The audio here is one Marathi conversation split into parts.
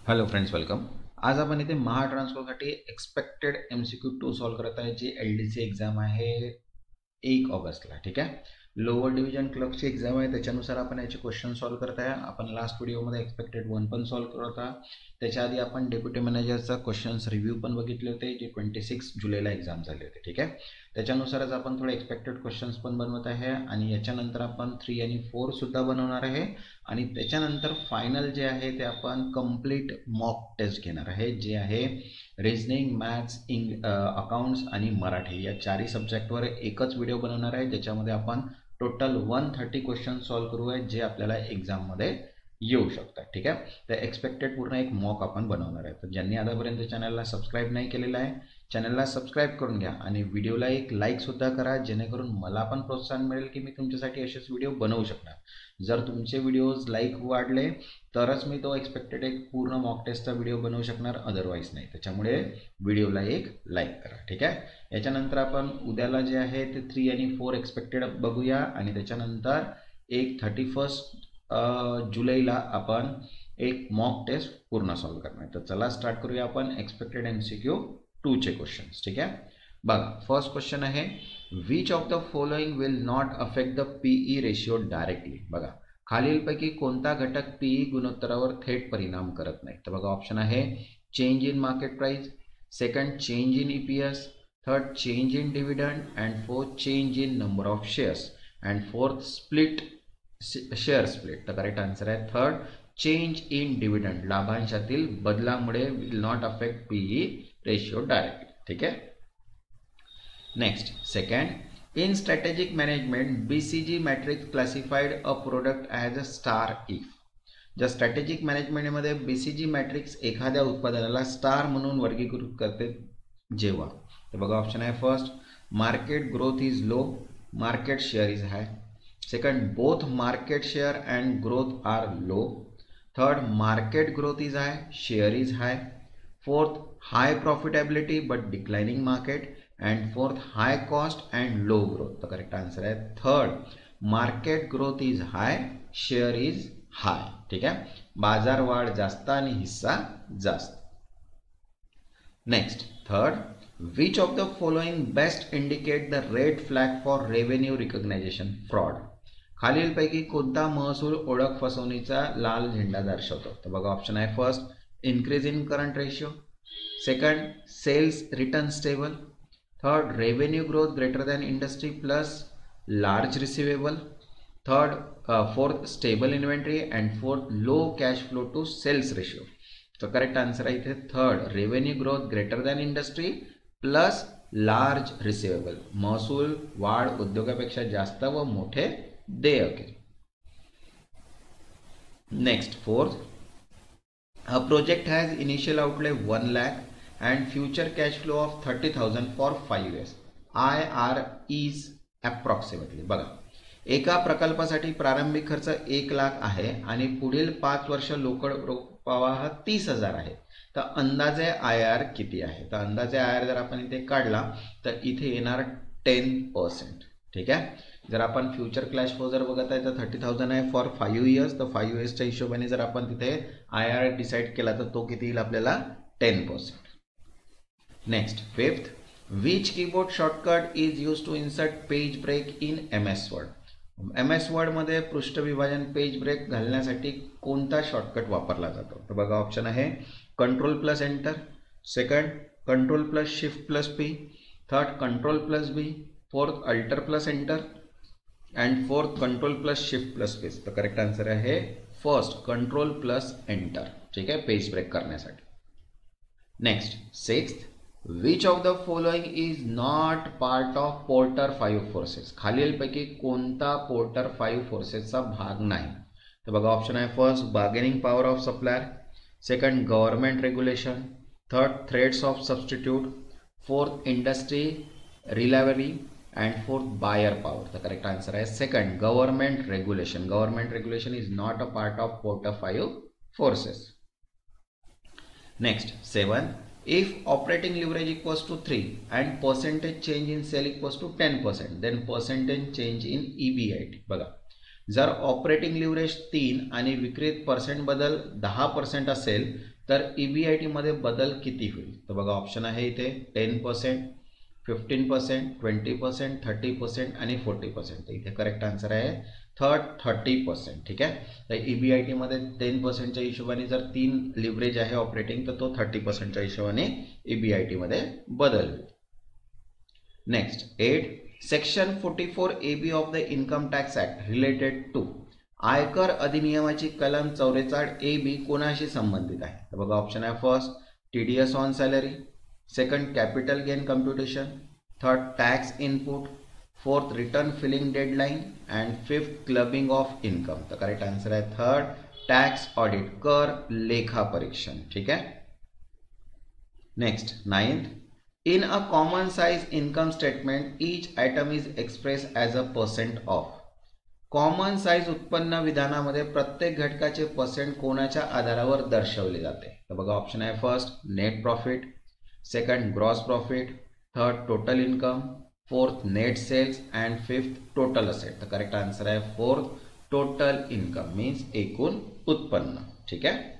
Hello friends, welcome. आज आपण इथे महाट्रान्सफरसाठी एक्सपेक्टेड MCQ 2 सॉल्व करत आहे, जी LDC एक्झाम आहे 1 ऑगस्टला. ठीक आहे. लोअर डिव्हिजन क्लर्कची एक्झाम आहे, त्याच्यानुसार आपण याचे क्वेश्चन सॉल्व करत आहे. आपण लास्ट व्हिडिओमध्ये एक्सपेक्टेड 1 पण सॉल्व करत आहोत. त्याच्या आधी आपण डेप्युटी मॅनेजरचा क्वेश्चन्स रिव्ह्यू पण बघितले होते, जे 26 जुलैला एक्झाम झाले होते. ठीक आहे. त्याच्यानुसारच आपण थोडे एक्सपेक्टेड क्वेश्चन्स पण बनवत आहे आणि याच्यानंतर आपण 3 आणि 4 सुद्धा बनवणार आहे. आणि त्याच्यानंतर फायनल जे आहे ते आपण कंप्लीट मॉक टेस्ट घेणार आहे, जे आहे रिझनिंग, मॅथ्स, अकाउंट्स आणि मराठी या चारही सब्जेक्टवर एकच व्हिडिओ बनवणार आहे, ज्याच्यामध्ये आपण टोटल 130 क्वेश्चन सॉल्व करू आहे, जे आपल्याला एक्झाममध्ये येऊ शकतात. ठीक आहे. तर एक्सपेक्टेड पूर्ण एक मॉक आपण बनवणार आहे. तर ज्यांनी आतापर्यंत चॅनलला सबस्क्राईब नाही केलेलं आहे, चॅनलला सबस्क्राईब करून घ्या आणि व्हिडिओला एक लाईक सुद्धा करा, जेणेकरून मला पण प्रोत्साहन मिळेल की मी तुमच्यासाठी असेच व्हिडिओ बनवू शकणार. जर तुमचे व्हिडिओज लाईक वाढले तरच मी तो एक्सपेक्टेड एक पूर्ण मॉक टेस्टचा व्हिडिओ बनवू शकणार, अदरवाईज नाही. त्याच्यामुळे व्हिडिओला एक लाईक करा. ठीक आहे. याच्यानंतर आपण उद्याला जे आहे ते 3 आणि 4 एक्सपेक्टेड बघूया आणि त्याच्यानंतर 31 जुलैला आपण एक मॉक टेस्ट पूर्ण सॉल्व करणार. तर चला स्टार्ट करूया आपण एक्सपेक्टेड MCQ 2 चे क्वेश्चन्स. ठीक आहे. बघा, फर्स्ट क्वेश्चन आहे, which of the following will not affect the PE ratio directly. बघा, खालीलपैकी कोणता घटक PE गुणोत्तरावर थेट परिणाम करत नाही. तर बघा, ऑप्शन आहे change in market price, second change in EPS, third change in dividend and fourth change in number of shares and fourth split share split. तर करेक्ट आन्सर आहे थर्ड, चेंज इन डिव्हिडंड. लाभांशातील बदलामुळे will not affect PE ratio directly. ठीक आहे. Next, second, in strategic management BCG matrix classified a product as a star if. जर स्ट्रॅटेजिक मॅनेजमेंटमध्ये BCG मॅट्रिक्स एखाद्या उत्पादनाला स्टार म्हणून वर्गीकृत करते जेव्हा. तर बघा, ऑप्शन आहे first, market growth is low, market share is high. Second, both market share and growth are low. Third, market growth is high, share is high. Fourth, high profitability but declining market. And fourth, high cost and low growth. तर करेक्ट आन्सर आहे third, market growth is high, share is high. ठीक आहे. बाजार वाढ जास्त आणि हिस्सा जास्त. Next, third, which of the following best indicate the red flag for revenue recognition fraud. खालीलपैकी कोणता महसूल ओळख फसवणीचा लाल झेंडा दर्शवतो. तर बघा, ऑप्शन आहे first, increase in current ratio. Second, sales return stable. Third, revenue growth greater than industry plus large receivable. Third, fourth, stable inventory. And fourth, low cash flow to sales ratio. So correct answer आहे इथे third, revenue growth greater than industry plus large receivable. महसूल वाढ उद्योगापेक्षा जास्त व मोठे देयके. Next, fourth, a project has initial outlay 1 lakh and future cash flow of 30,000 for 5 years. IR is approximately. बघा, एका प्रकल्पासाठी प्रारंभिक खर्च 1 लाख आहे आणि पुढील 5 वर्ष रोकड प्रवाह 30,000 आहे. तर अंदाजे IR किती आहे. तर अंदाजे IR जर आपण इथे काढला तर इथे येणार 10%. ठीक आहे. जर आपण फ्युचर कॅश फ्लो जर बघत आहे तर 30,000 आहे फॉर 5 इयर्स. तर 5 इयर्सच्या हिशोबाने जर आपण तिथे IR डिसाईड केला तर तो किती येईल आपल्याला, 10%. Next, fifth, which keyboard shortcut is use to insert page break in MS Word. MS Word मध्ये पृष्ठ विभाजन पेज ब्रेक घालण्यासाठी कोणता शॉर्टकट वापरला जातो. तर बघा, ऑप्शन आहे control plus enter. Second, control plus shift plus P. Third, control plus B. Fourth, alter plus enter. And fourth, control plus shift plus P. तर करेक्ट आन्सर आहे फर्स्ट, कंट्रोल प्लस एंटर. ठीक आहे, पेज ब्रेक करण्यासाठी. Next, sixth, which of the following is not part of Porter 5 forces. खालीलपैकी कोणता पोर्टर 5 फोर्सेसचा भाग नाही. तर बघा, ऑप्शन आहे first, bargaining power of supplier. Second, government regulation. Third, threats of substitute. Fourth, industry reliably. And fourth, buyer power. तर करेक्ट आन्सर आहे second, government regulation. Government regulation is not a part of Porter 5 forces. Next, 7, if operating leverage equals to 3 and percentage change in sale equals to 10%, then percentage change in EBIT. बघा, जर ऑपरेटिंग लिव्हरेज 3 आणि विक्रीत पर्सेंट बदल 10% असेल तर EBIT मध्ये बदल किती होईल? तर बघा ऑप्शन आहे इथे 10%, 15%, 20%, 30% आणि 40%. इथे करेक्ट आन्सर आहे थर्ड 30%. ठीक आहे. तर EBIT मध्ये 10%च्या हिशोबाने जर 3 लिव्हरेज आहे ऑपरेटिंग, तर तो 30%च्या हिशोबाने EBIT मध्ये बदल होईल. Next 8. Section 44 AB of the income tax act related to. आयकर अधिनियमाची कलम 44 AB कोणाशी संबंधित आहे? तर बघा ऑप्शन आहे first TDS on salary, second capital gain computation, third tax input, fourth return filing deadline and fifth clubbing of income. तर करेक्ट आन्सर आहे थर्ड टॅक्स ऑडिट, कर लेखा परीक्षण. ठीक आहे. Next 9th. In a common size income statement, each item is expressed as a percent of. Common size उत्पन्न विधानामध्ये प्रत्येक घटकाचे पर्सेंट कोणाच्या आधारावर दर्शवले जाते? तर बघा ऑप्शन आहे first net profit, second gross profit, third total income, fourth net sales and fifth total asset. तर करेक्ट आन्सर आहे फोर्थ टोटल इन्कम मीन्स एकूण उत्पन्न. ठीक आहे.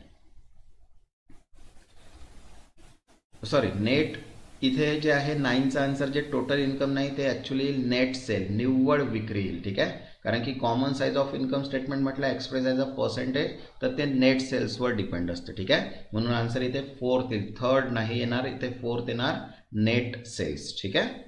सॉरी नेट इथे जे आहे 9चा आन्सर जे टोटल इन्कम नाही ते ॲक्च्युली नेट सेल निव्वळ विक्री येईल. ठीक आहे. कारण की common size of income statement म्हटलं एक्सप्रेस ॲज अ पर्सेंटेज, तर ते नेट सेल्सवर डिपेंड असतं. ठीक आहे. म्हणून आन्सर इथे फोर्थ येईल, थर्ड नाही येणार, इथे फोर्थ येणार नेट सेल्स. ठीक आहे.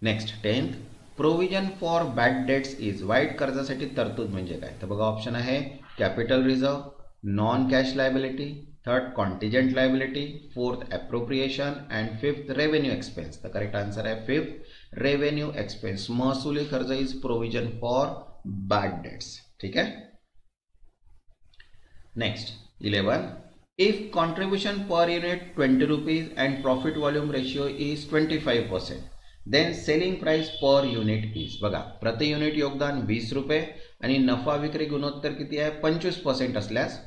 Next 10th. Provision for bad debts is. वाईट कर्जासाठी तरतूद म्हणजे काय? तर बघा ऑप्शन आहे capital reserve, non cash liability, third contingent liability, fourth appropriation and fifth revenue expense. तर करेक्ट आन्सर आहे फिफ्थ रेव्हेन्यू एक्सपेन्स. महसुली खर्च is provision for bad debts. ठीक आहे. Next 11. If contribution per unit 20 rupees and profit volume ratio is 25%, then selling price per unit is. बघा प्रति युनिट योगदान 20 रुपये आणि नफा विक्री गुणोत्तर किती आहे 25% असल्यास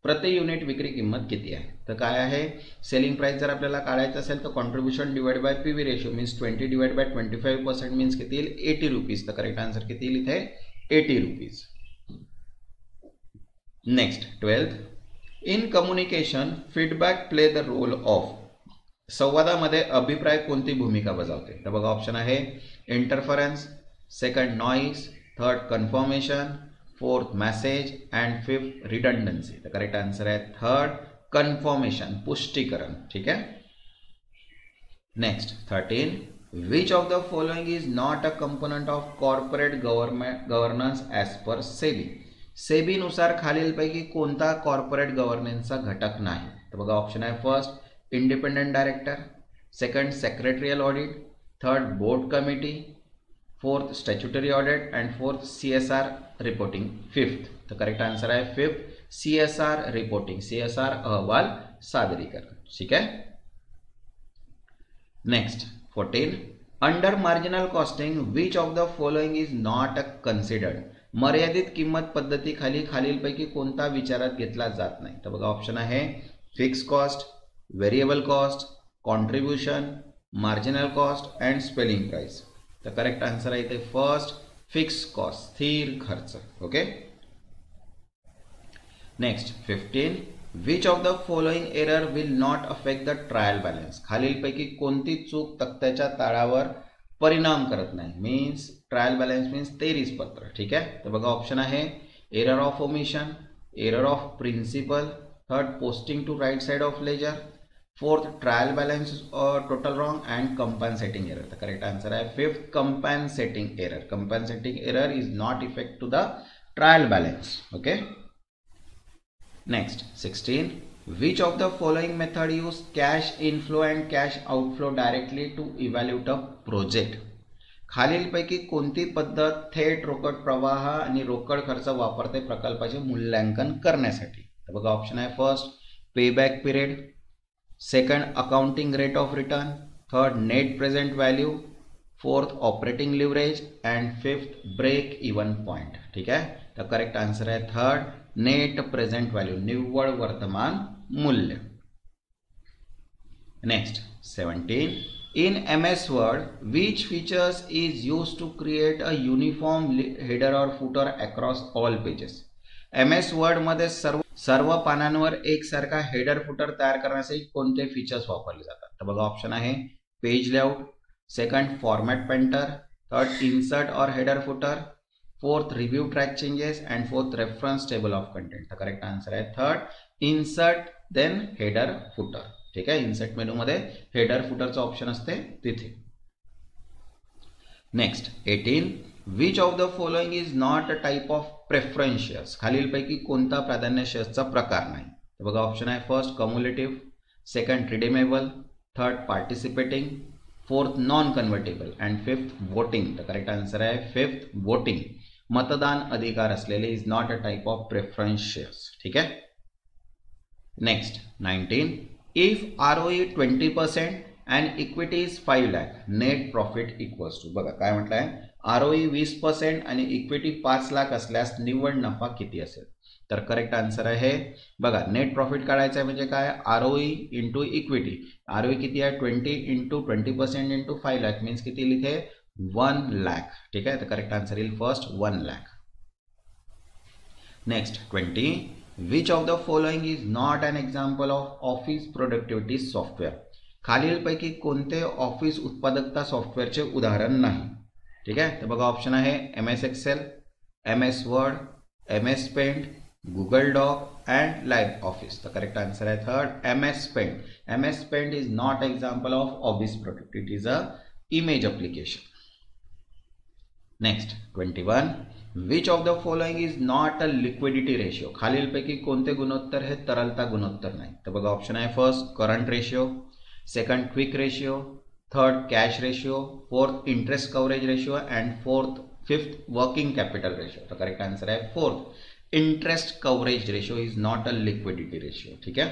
प्रति युनिट विक्री किंमत किती आहे? तर काय आहे सेलिंग प्राइस जर आपल्याला काढायचं असेल तर contribution divide by PV ratio means 20 divide by 25% means किती येईल 80 रुपीज. तर करेक्ट आन्सर किती येईल इथे 80 rupees. Next 12th. In communication feedback play the role of. संवादामध्ये अभिप्राय कोणती भूमिका बजावते? तर बघा ऑप्शन आहे interference, second noise, third confirmation, fourth message and fifth redundancy. तर करेक्ट आन्सर आहे थर्ड कन्फर्मेशन, पुष्टीकरण. ठीक आहे. Next 13. Which of the following is not a component of corporate governance as per SEBI. सेबीनुसार खालीलपैकी कोणता कॉर्पोरेट गव्हर्नन्सचा घटक नाही? तर बघा ऑप्शन आहे first independent director, second secretarial audit, third board committee, fourth statutory audit and fourth CSR reporting. Fifth. तर करेक्ट आन्सर आहे फिफ्थ CSR रिपोर्टिंग, CSR अहवाल सादरीकरण. ठीक आहे. Next 14. Under marginal costing which of the following is not considered. मर्यादित किंमत पद्धतीखाली खालीलपैकी कोणता विचारात घेतला जात नाही? तर बघा ऑप्शन आहे fix cost, variable cost, contribution, marginal cost and spelling price. तर करेक्ट आन्सर आहे इथे फर्स्ट फिक्स कॉस्ट, स्थिर खर्च. Okay. Next 15. Which of the following error will not affect the trial balance. खालीलपैकी कोणती चूक तक्त्याच्या ताळावर परिणाम करत नाही मीन्स ट्रायल बॅलन्स मीन्स 23 पत्र. ठीक आहे. तर बघा ऑप्शन आहे error of omission, error of principle, third posting to right side of ledger, fourth trial balance total wrong and compensating error. तर करेक्ट आन्सर आहे fifth compensating error. Compensating error is not effect to the trial balance. Okay. Next 16. Which of the following method use cash inflow and cash outflow directly to evaluate a project. खालीलपैकी कोणती पद्धत थेट रोकड प्रवाह आणि रोकड खर्च वापरते प्रकल्पाचे मूल्यांकन करण्यासाठी? तर बघा ऑप्शन आहे first payback period, second accounting rate of return, third net present value, fourth operating leverage and fifth break even point. ठीक आहे. तर करेक्ट आन्सर आहे थर्ड नेट प्रेझेंट व्हॅल्यू, निव्वळ वर्तमान मूल्य. Next 17. In MS Word, which features is used to create a uniform header or footer across all pages? MS Word मध्ये सर्व सर्व पानांवर एकसारखा हेडर फुटर तयार करण्यासाठी कोणते फीचर्स वापरले जातात? तर बघा ऑप्शन आहे page layout, second format painter, third insert और header footer, fourth review track changes and fourth reference table of content. तर करेक्ट आन्सर आहे third insert then header footer. ठीक आहे, इन्सर्ट मेनू मध्ये हेडर फुटरचा ऑप्शन असते तिथे. Next 18, which of the following is not a type of preference shares? खालीलपैकी कोणता प्राधान्य शेअर्सचा प्रकार नाही? तर बघा ऑप्शन आहे first cumulative, second redeemable, third participating, fourth non convertible and fifth voting. तर करेक्ट आन्सर आहे फिफ्थ वोटिंग. मतदान अधिकार असलेले is not a type of preference shares. ठीक आहे. Next 19, if ROE 20% and equity is 5 lakh, net profit equals to. बघा काय म्हटलं आहे, ROE 20% आणि इक्विटी 5 लाख असल्यास निव्वळ नफा किती असेल? तर करेक्ट आन्सर आहे बघा नेट प्रॉफिट काढायचं आहे म्हणजे काय, ROE इंटू इक्विटी. ROE किती आहे 20 इंटू 20% इंटू 5 लाख मीन्स किती लिहिले 1 लाख. ठीक आहे, तर करेक्ट आन्सर येईल first 1 lakh. Next 20, which of the following is not an example of office productivity software? खालीलपैकी कोणते ऑफिस उत्पादकता सॉफ्टवेअरचे उदाहरण नाही? ठीक आहे, तर बघा ऑप्शन आहे MS Excel, MS Word, MS Paint, Google doc and live office. तर करेक्ट आन्सर आहे third MS Paint. MS Paint is not example of office productivity, is a image application. Next 21, which of the following is not a liquidity ratio? खालीलपैकी कोणते गुणोत्तर हे तरलता गुणोत्तर नाही? तर बघा ऑप्शन आहे first current ratio, second quick ratio, third cash ratio, fourth interest coverage ratio and fifth working capital ratio. तर करेक्ट आन्सर आहे fourth interest coverage ratio is not a liquidity ratio. ठीक है.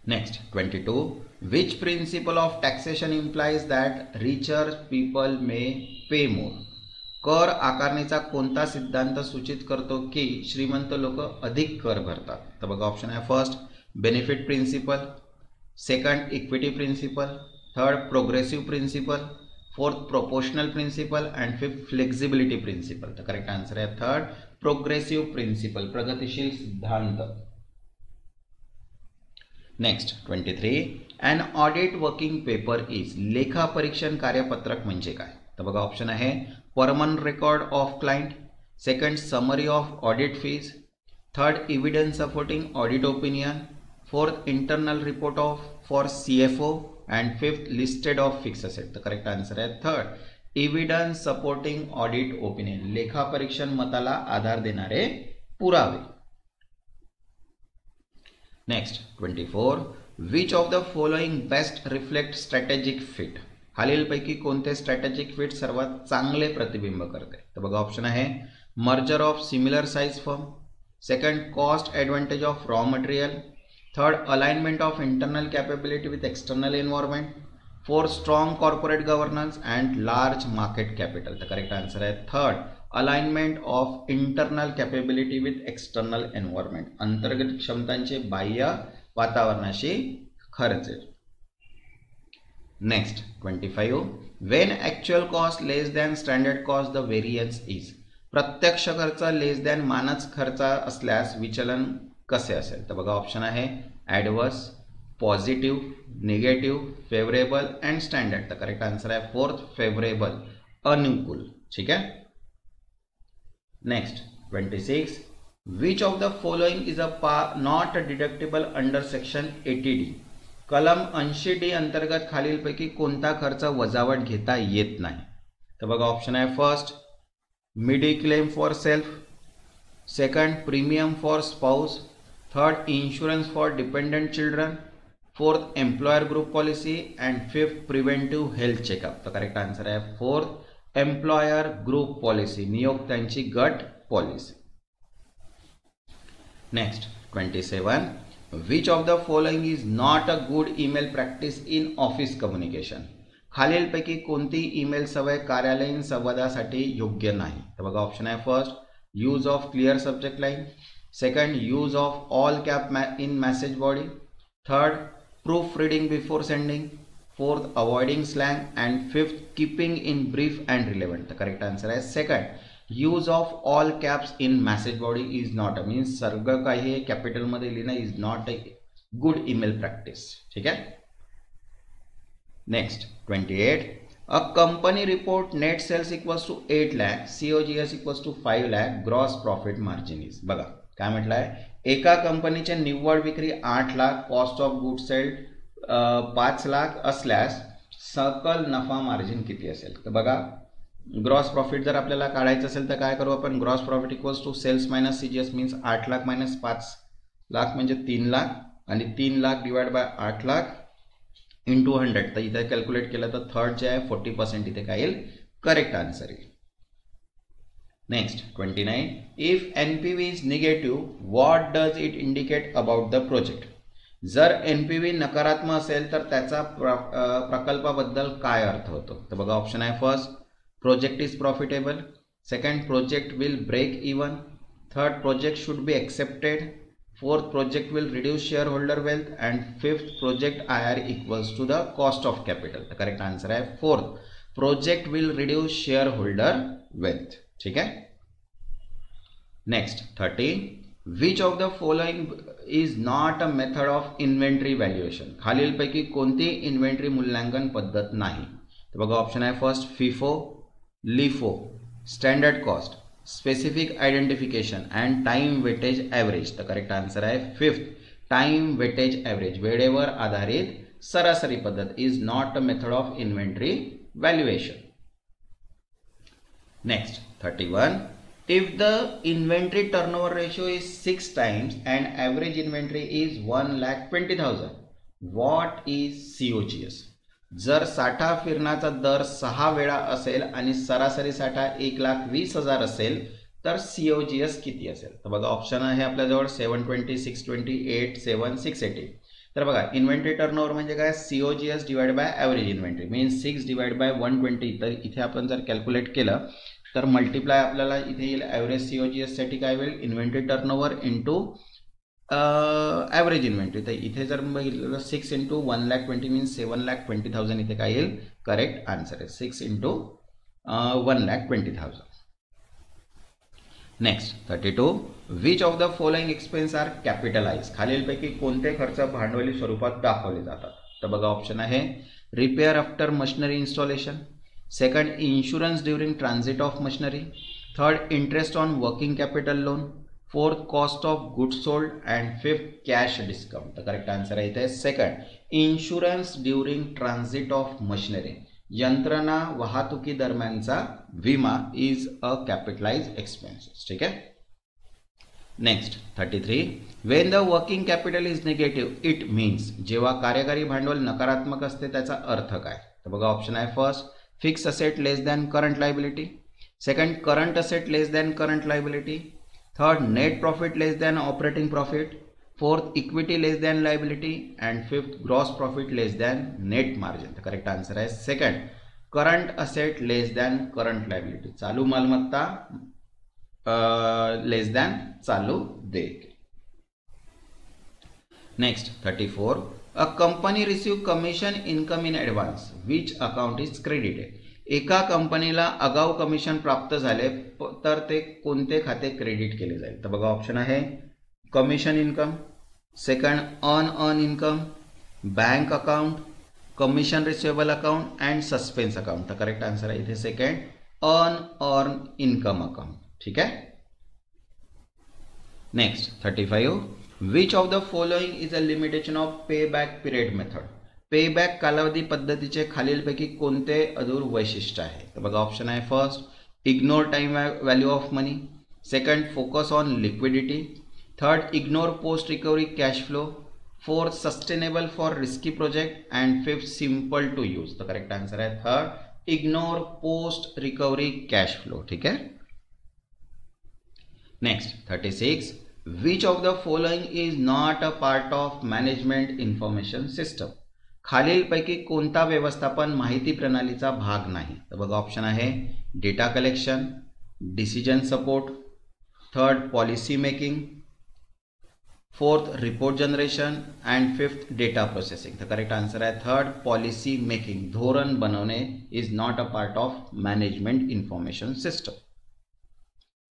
Next 22, which principle of taxation implies that richer people may pay more? कर आकारणीचा कोणता सिद्धांत सूचित करतो की श्रीमंत लोक अधिक कर भरतात? तर बघा ऑप्शन आहे first benefit principle, second equity principle, third progressive principle, fourth proportional principle and fifth flexibility principle. तर करेक्ट आन्सर आहे थर्ड प्रोग्रेसिव प्रिन्सिपल, प्रगतिशील सिद्धांत. Next 23, an audit working paper is, लेखा परीक्षण कार्यपत्रक म्हणजे काय? तर बघा ऑप्शन आहे permanent record of client, second summary of audit fees, third evidence supporting audit opinion, fourth internal report of for CFO and fifth listed of fix asset. तर करेक्ट आन्सर आहे third evidence supporting audit opinion, लेखा परीक्षण मताला आधार देणारे पुरावे. Next 24, which of the following best reflect strategic fit? खालीलपैकी कोणते स्ट्रॅटेजिक फिट सर्वात चांगले प्रतिबिंब करते? तर बघा ऑप्शन आहे merger of similar size firm, second cost advantage of raw material, third alignment of internal capability with external environment, fourth strong corporate governance and large market capital. तर करेक्ट आन्सर आहे third alignment of internal capability with external environment, अंतर्गत क्षमतांचे बाह्य वातावरणाशी खर्च. Next 25, Wien actual cost less than standard cost the variance is? प्रत्यक्ष खर्च लेस दॅन मानक खर्च असल्यास विचलन कसे असेल? तर बघा ऑप्शन आहे adverse, positive, negative, favourable and standard. तर करेक्ट आन्सर आहे फोर्थ फेवरेबल, अनुकूल. ठीक आहे. Next 26, which of the following is not deductible under section 80D? कलम 80D अंतर्गत खालीलपैकी कोणता खर्च वजावट घेता येत नाही? तर बघा ऑप्शन आहे फर्स्ट मिडी claim for self, second premium for spouse, third insurance for dependent children, fourth employer group policy and fifth preventive health checkup. तर करेक्ट आन्सर आहे फोर्थ एम्प्लॉयर ग्रुप पॉलिसी, नियोक्त्यांची गट policy. Next 27, which of the following is not a good email practice in office communication? खालीलपैकी कोणती ईमेल सवय कार्यालयीन संवादासाठी योग्य नाही? तर बघा ऑप्शन आहे first use of clear subject line, second use of all cap in message body, third proof reading before sending, fourth avoiding slang and fifth keeping in brief and relevant. तर करेक्ट आन्सर आहे second use of all caps in message body is not means सगळं काही कॅपिटल मध्ये लिहिणं is not a good email practice. ठीक आहे. Next 28. A company report net sales equals to 8 lakh, COGS equals to 5 lakh, gross profit margin is. बघा काय म्हटलंय, एका कंपनीचे निव्वळ विक्री 8 lakh, cost of good sold 5 lakh असल्यास सकल नफा मार्जिन किती असेल. तर बघा ग्रॉस प्रॉफिट जर आपल्याला काढायचं असेल तर काय करू आपण, gross profit equals to sales minus CGS means 8 lakh minus 5 lakh म्हणजे 3 लाख आणि 3 lakh divide by 8 lakh into 100. तर इथे कॅल्क्युलेट केलं तर थर्ड जे आहे 40% इथे काय येईल, करेक्ट आन्सर येईल. Next 29. If NPV is negative what does it indicate about the project. जर NPV नकारात्मक असेल तर त्याचा प्रकल्पाबद्दल काय अर्थ होतो. तर बघा ऑप्शन आहे, first project is profitable, second project will break even, third project should be accepted, fourth project will reduce shareholder wealth, and fifth project IR equals to the cost of capital. The correct answer है fourth, project will reduce shareholder wealth. ठीक है. Next 30. Which of the following is not a method of inventory valuation. खालील पैकी कोणती इन्व्हेंटरी मूल्यांकन पद्धत नाही. तर बघा ऑप्शन आहे, first FIFO, LIFO, standard cost, specific identification and time weightage average. तर करेक्ट आन्सर आहे फिफ्थ, टाइम वेटेज ॲव्हरेज, वेळेवर आधारित सरासरी पद्धत is not a method of inventory valuation. Next 31. If the inventory turnover ratio is 6 times and average inventory is 1,20,000, what is COGS. जर साठा फिरण्याचा दर 6 वेळा असेल आणि सरासरी साठा 1,20,000 असेल तर COGS किती असेल. तर बघा ऑप्शन आहे आपल्याजवळ 720, 620, 8, 7, 680. तर बघा इन्व्हेंटरी टर्नओव्हर म्हणजे काय, COGS divide by average inventory means 6 divide by 120. तर इथे आपण जर कॅल्क्युलेट केलं तर मल्टिप्लाय आपल्याला इथे येईल ॲव्हरेज COGS साठी काय होईल, inventory turnover into average inventory. तर इथे जर बघितलं 6 इंटू 1,20,000 मीन्स 7,20,000 इथे काय येईल, करेक्ट आन्सर आहे 6 into 1,20,000. Next 32. Which of the following expense are capitalize. खालीलपैकी कोणते खर्च भांडवली स्वरूपात दाखवले जातात. तर बघा ऑप्शन आहे, repair after machinery installation, second insurance during transit of machinery, third interest on working capital loan, fourth cost of goods sold and fifth cash discount. तर करेक्ट आन्सर आहे इथे second, insurance during transit of machinery, यंत्रणा वाहतुकी दरम्यानचा विमा इज अ कॅपिटलाइज एक्सपेन्सेस. ठीक आहे. Next 33. Wien the working capital is negative it means. जेव्हा कार्यकारी भांडवल नकारात्मक असते त्याचा अर्थ काय. तर बघा ऑप्शन आहे, first fix asset less than current liability, second current asset less than current liability, third net profit less than operating profit, fourth equity less than liability and fifth gross profit less than net margin. तर करेक्ट आन्सर आहे सेकंड, करंट असेट लेस दॅन करंट लायबिलिटी, चालू मालमत्ता लेस दॅन चालू देयके. Next 34. A company receive commission income in advance which account is credited. एका कंपनीला आगाऊ कमिशन प्राप्त झाले तर ते कोणते खाते क्रेडिट केले जाईल. तर बघा ऑप्शन आहे, commission income, second an income, bank account, commission receivable account and suspense account. तर करेक्ट आन्सर आहे इथे सेकंड, अन इन्कम अकाउंट. ठीक आहे. Next 35. Which of the following is a limitation of pay back period method. Payback कालावधी पद्धतीचे खालीलपैकी कोणते अधूर वैशिष्ट्य आहे. तर बघा ऑप्शन आहे, first ignore time value of money, second focus on liquidity, third ignore post recovery cash flow, fourth sustainable for risky project and fifth simple to use. तर करेक्ट आन्सर आहे third, ignore post recovery cash flow. ठीक आहे. Next 36. Which of the following is not a part of management information system. खालीलपैकी कोणता व्यवस्थापन माहिती प्रणालीचा भाग नाही. तर बघा ऑप्शन आहे, data collection, decision support, third policy making, fourth report generation and fifth data processing. तर करेक्ट आन्सर आहे थर्ड, पॉलिसी मेकिंग, धोरण बनवणे is not a part of management information system.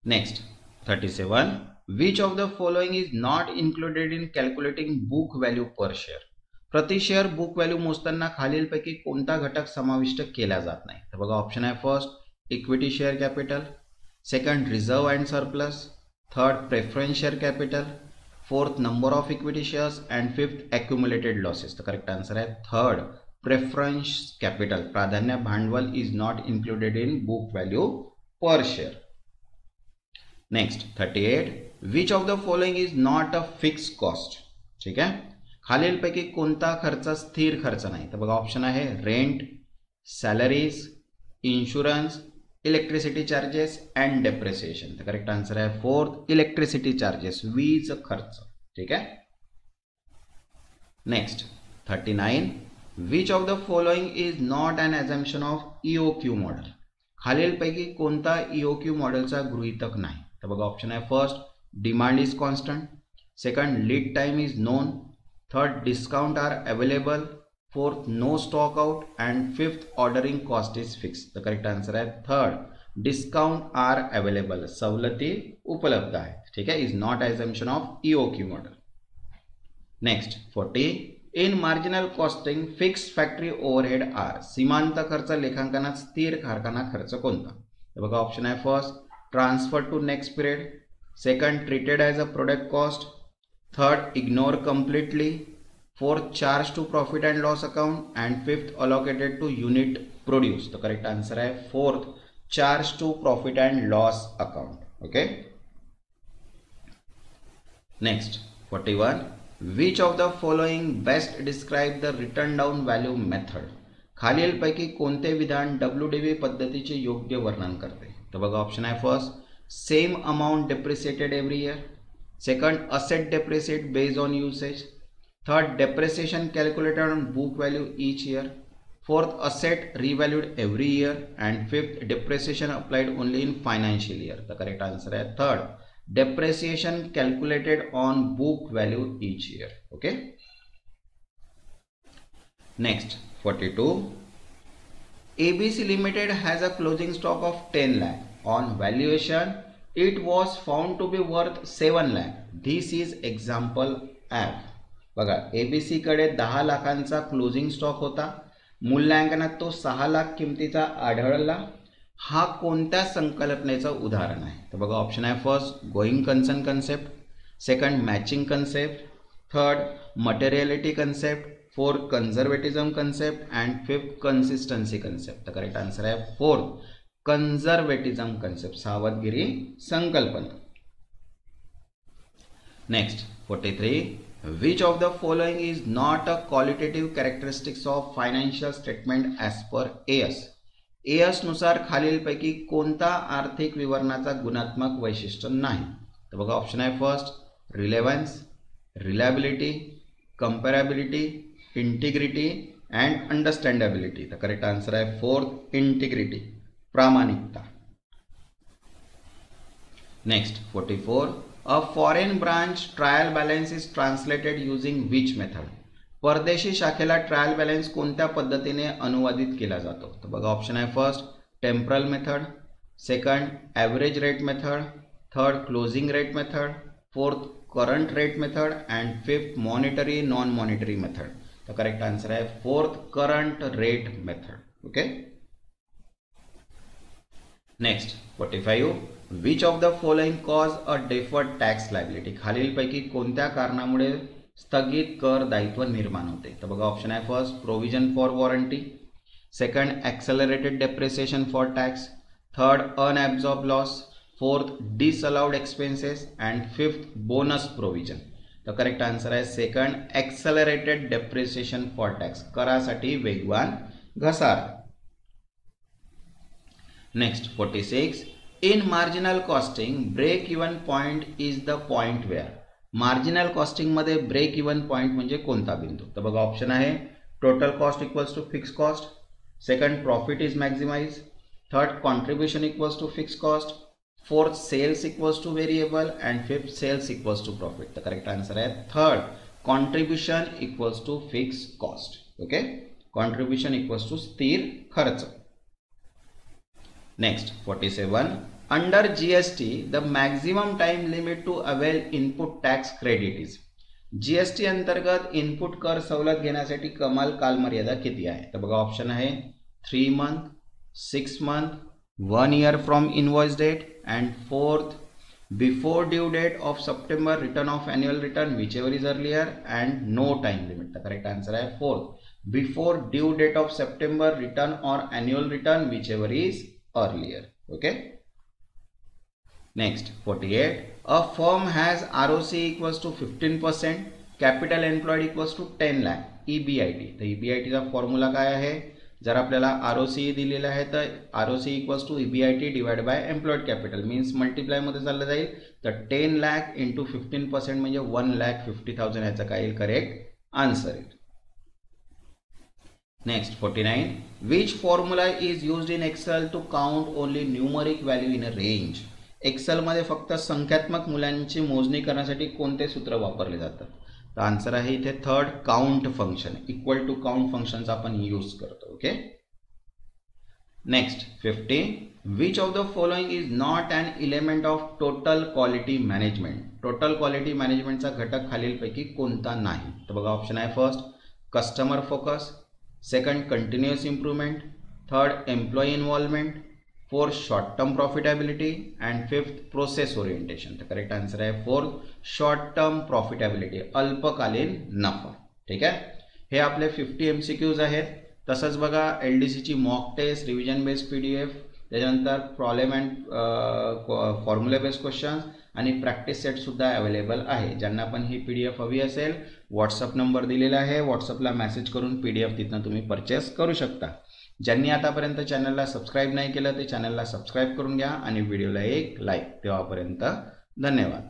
Next 37, which of the following is not included in calculating book value per share. प्रति शेअर बुक व्हॅल्यू मोजताना खालीलपैकी कोणता घटक समाविष्ट केला जात नाही. तर बघा ऑप्शन आहे first equity share capital, second reserve and surplus, third preference share capital, fourth number of equity shares and fifth accumulated losses. तर करेक्ट आन्सर आहे थर्ड प्रेफरन्स कॅपिटल, प्राधान्य भांडवल is not included in book value per share. Next 38, which of the following is not a fix cost. ठीक आहे, खालीलपैकी कोणता खर्च स्थिर खर्च नाही. तर बघा ऑप्शन आहे rent, salaries, insurance, electricity charges and depreciation. तर करेक्ट आन्सर आहे फोर्थ इलेक्ट्रिसिटी चार्जेस, वीज खर्च. ठीक आहे. Next 39, which of the following is not an assumption of EOQ model. खालीलपैकी कोणता EOQ मॉडेलचा गृहीतक नाही. तर बघा ऑप्शन आहे first demand is constant, second lead time is known, third discount are available, fourth no stock out and fifth ordering cost is fix. तर करेक्ट आन्सर आहे थर्ड डिस्काउंट आर अवेलेबल, सवलती उपलब्ध आहेत. ठीक आहे, is not assumption of EOQ model. Next 40, in marginal costing fix factory overhead are. सीमांत खर्च लेखांकनात स्थिर कारखाना खर्च कोणता. तर बघा ऑप्शन आहे first transfer to next period, second treated as a product cost, third ignore completely, fourth charge to profit and loss account and fifth allocated to unit produce. तर करेक्ट आन्सर आहे fourth charge to profit and loss account. Okay. Next 41, which of the following best describe the written down value method. खालीलपैकी कोणते विधान WDV पद्धतीचे योग्य वर्णन करते. तर बघा ऑप्शन आहे first same amount depreciated every year, second asset depreciate based on usage, third depreciation calculated on book value each year, fourth asset revalued every year and fifth depreciation applied only in financial year. तर करेक्ट आन्सर आहे third depreciation calculated on book value each year. Okay. Next 42, ABC Limited has a closing stock of 10 lakh. On valuation, it was found to be worth 7 lakh. This is example F. बघा ABC कडे 10 लाखांचा क्लोजिंग स्टॉक होता, मूल्यांकनात तो 6 लाख किमतीचा आढळला. हा कोणत्या संकल्पनेचं उदाहरण आहे. तर बघा ऑप्शन आहे first going concern concept, second matching concept, third materiality concept, fourth conservatism concept and fifth consistency concept. तर करेक्ट आन्सर आहे फोर्थ कन्झर्वेटिझम कन्सेप्ट, सावधगिरी संकल्पना. Next 43, which of the following is not a qualitative characteristics of financial statement as per AS. AS नुसार खालीलपैकी कोणता आर्थिक विवरणाचा गुणात्मक वैशिष्ट्य नाही. तर बघा ऑप्शन आहे first relevance, reliability, comparability, integrity and understandability. तर करेक्ट आन्सर आहे फोर्थ इंटिग्रिटी, प्रामाणिकता. Next 44, a foreign branch trial balance is translated using which method. परदेशी शाखेला ट्रायल बॅलन्स कोणत्या पद्धतीने अनुवादित केला जातो. तर बघा ऑप्शन आहे first temporal method, second average rate method, third closing rate method, fourth current rate method and fifth monetary non monetary method. तर करेक्ट आन्सर आहे fourth current rate method. Okay. Next 45, which of the following cause a deferred tax liability. खालीलपैकी कोणत्या कारणामुळे स्थगित कर दायित्व निर्माण होते. तर बघा ऑप्शन आहे first provision for warranty, second accelerated depreciation for tax, third unabsorb loss, fourth disallowed expenses and fifth bonus provision. तर करेक्ट आन्सर आहे second accelerated depreciation for tax, करासाठी वेगवान घसारा. Next 46, in marginal costing break even point is the point where. Marginal costing मध्ये ब्रेक इव्हन पॉइंट म्हणजे कोणता बिंदू. तर बघा ऑप्शन आहे total cost equals to fix cost, second profit is maximise, third contribution equals to fix cost, fourth sales equals to variable and fifth sales equals to profit. तर करेक्ट आन्सर आहे third contribution equals to fix cost. Okay, contribution equals to स्थिर खर्च. Next 47, under GST the maximum time limit to avail input tax credit is. GST अंतर्गत इनपुट कर सवलत घेण्यासाठी कमाल कालमर्यादा किती आहे? तर बघा ऑप्शन आहे 3 month, 6 month, 1 year from invoice date and 4th before due date of September return of annual return whichever is earlier and no time limit. तर करेक्ट आन्सर आहे 4th before due date of September return और annual return whichever is earlier. Okay. Next 48. A firm has ROC equals to 15%, capital employed equals to 10 lakh, EBIT. तर EBIT चा फॉर्म्युला काय आहे? जर आपल्याला ROC दिलेला आहे तर ROC equals to EBIT divided by employed capital means multiply मध्ये चाललं जाईल. तर 10 lakh into 15% म्हणजे 1,50,000 ह्याचा काय येईल? करेक्ट आन्सर येईल. Next 49. Which formula is used in Excel to count only numeric value in a range? Excel मध्ये फक्त संख्यात्मक मूल्यांची मोजणी करण्यासाठी कोणते सूत्र वापरले जातात? तर आन्सर आहे इथे 3rd count function. Equal to count फंक्शनचा आपण यूज करतो. Okay. Next 50. Which of the following is not an element of total quality management. Total quality मॅनेजमेंटचा घटक खालीलपैकी कोणता नाही? तर बघा ऑप्शन आहे first customer focus, second continuous improvement, third employee involvement, 4th short term profitability and 5th process orientation. तर करेक्ट आन्सर आहे 4th शॉर्ट टर्म प्रॉफिटेबिलिटी, अल्पकालीन नफा. ठीक आहे. हे आपले 50 MCQs आहेत. तसंच बघा LDC ची mock test, revision based PDF, त्याच्यानंतर problem and formula based questions आणि प्रॅक्टिस सेट सुद्धा अवेलेबल आहे. ज्यांना पण ही PDF हवी असेल व्हॉट्सअप नंबर दिलेला आहे, व्हॉट्सअपला मेसेज करून PDF तिथनं तुम्ही परचेस करू शकता. ज्यांनी आतापर्यंत चॅनलला सबस्क्राईब नाही केलं ते चॅनलला सबस्क्राईब करून घ्या आणि व्हिडिओला एक लाईक. तेव्हापर्यंत धन्यवाद.